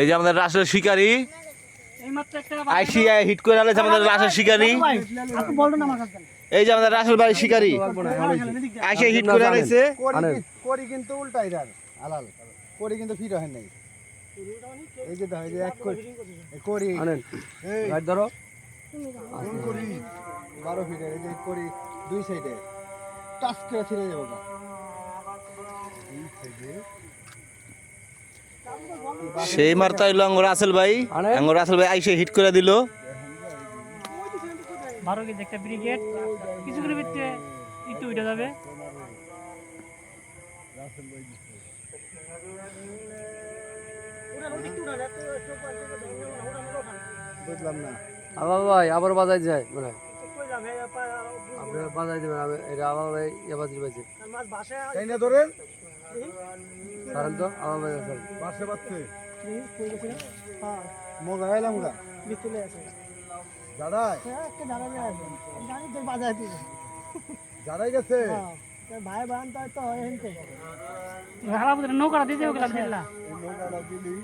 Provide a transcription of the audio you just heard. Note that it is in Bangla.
এই যে আমাদের রাসেল শিকারি আইসিআই হিট করে আলেছে আমাদের রাসেল শিকারি। এই যে আমাদের রাসেল ভাই শিকারি আইসিআই হিট করে আলেছে। করি কিন্তু উল্টাই দার আলাল করি কিন্তু ফিট হয় নাই। এই যে দাও এই যে এক করি আনেন এই রাইট ধরো কোন করি 12 ফিট এই যে করি দুই সাইডে টাচ করে ছিড়ে যাবে গা এই সাইডে সেই মারতা হইলো আঙ্গুর রাসেল ভাই আইসিআই হিট করে দিল। 12 কেজি একটা ব্রিগেড কিছুক্ষণের ভিতরে একটু উঠে যাবে। বুঝলাম না আবার ভাই আবার বাজাই যায় মানে আপনি বাজাই দেবেন আমি এটা আবার ভাই এবার দিবেছে তাই না ধরেন কারণ তো আমার ভাই আছে পাশে পাচ্ছে মগা এলাম গা ভিতরে আছে জাড়াই একটা দাঁড়ালে আছে গাড়ি তো বাজায় দিবে জাড়াই গেছে ভাই বান তো হেনতে ভাড়া নৌকা দিতে গেলাম দিলা নৌকাটা দিলি